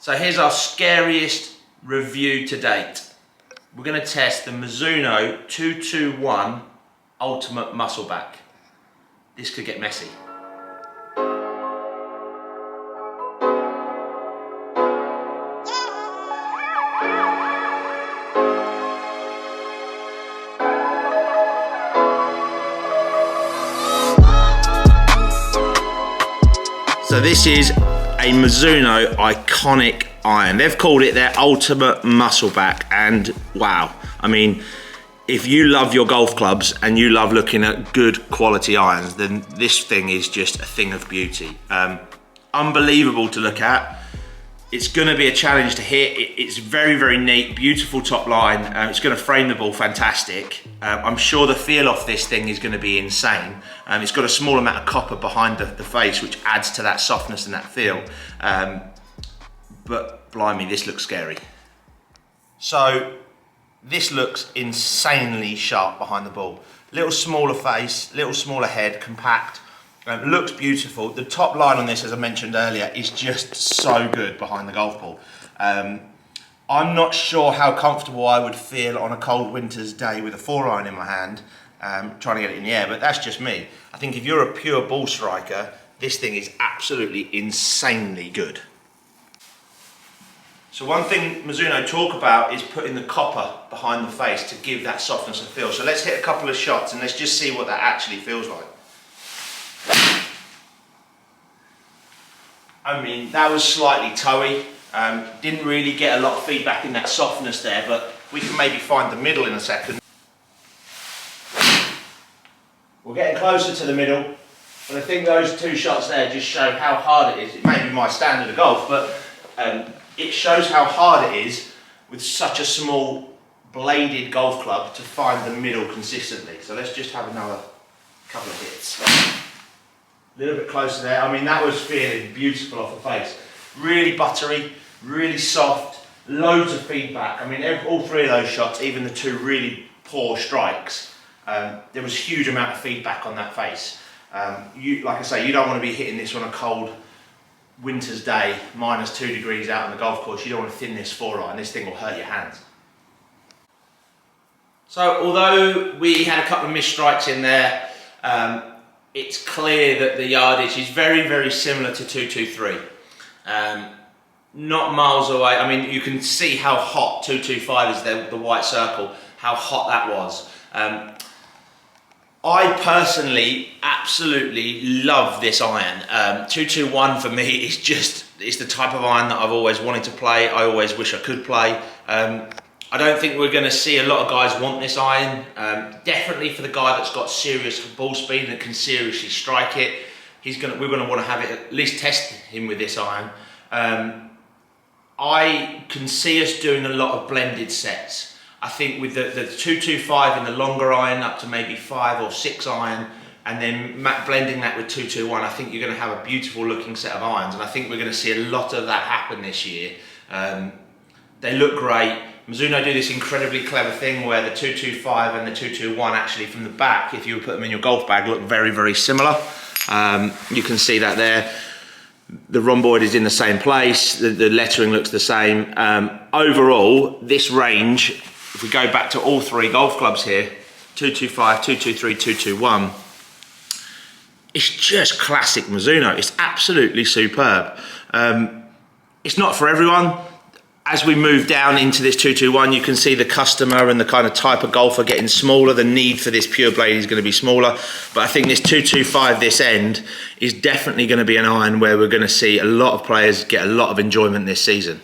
So here's our scariest review to date. We're going to test the Mizuno 221 Ultimate Muscleback. This could get messy. So this is a Mizuno iconic iron. They've called it their Ultimate Muscleback, and wow, I mean, if you love your golf clubs and you love looking at good quality irons, then this thing is just a thing of beauty. Unbelievable to look at. It's going to be a challenge to hit. It's very, very neat, beautiful top line. It's going to frame the ball fantastic. I'm sure the feel off this thing is going to be insane. It's got a small amount of copper behind the face, which adds to that softness and that feel. But blimey, this looks scary. So this looks insanely sharp behind the ball. Little smaller face, little smaller head, compact. Looks beautiful. The top line on this, as I mentioned earlier, is just so good behind the golf ball. I'm not sure how comfortable I would feel on a cold winter's day with a 4-iron in my hand, trying to get it in the air, but that's just me. I think if you're a pure ball striker, this thing is absolutely insanely good. So one thing Mizuno talk about is putting the copper behind the face to give that softness and feel. So let's hit a couple of shots and let's just see what that actually feels like. I mean, that was slightly toey. Didn't really get a lot of feedback in that softness there, but we can maybe find the middle in a second. We're getting closer to the middle, but I think those two shots there just show how hard it is. It may be my standard of golf, but it shows how hard it is with such a small bladed golf club to find the middle consistently. So let's just have another couple of hits. A little bit closer there. I mean, that was feeling beautiful off the face. Really buttery, really soft, loads of feedback. I mean, all three of those shots, even the two really poor strikes, there was a huge amount of feedback on that face. Like I say, you don't want to be hitting this on a cold winter's day, -2 degrees out on the golf course. You don't want to thin this 4-iron. This thing will hurt your hands. So although we had a couple of missed strikes in there, it's clear that the yardage is very, very similar to 223. Not miles away. I mean, you can see how hot 225 is there, the white circle, how hot that was. I personally absolutely love this iron. 221 for me is just, it's the type of iron that I've always wanted to play. I always wish I could play. I don't think we're going to see a lot of guys want this iron. Definitely for the guy that's got serious ball speed and can seriously strike it, we're going to want to have it, at least test him with this iron. I can see us doing a lot of blended sets. I think with the 225 and the longer iron up to maybe 5 or 6 iron, and then blending that with 221, I think you're going to have a beautiful looking set of irons, and I think we're going to see a lot of that happen this year. They look great. Mizuno do this incredibly clever thing where the 225 and the 221 actually from the back, if you put them in your golf bag, look very, very similar. You can see that there. The rhomboid is in the same place, the lettering looks the same. Overall, this range, if we go back to all three golf clubs here, 225, 223, 221, it's just classic Mizuno. It's absolutely superb. It's not for everyone. As we move down into this 221, you can see the customer and the kind of type of golfer getting smaller. The need for this pure blade is going to be smaller. But I think this 225, this end, is definitely going to be an iron where we're going to see a lot of players get a lot of enjoyment this season.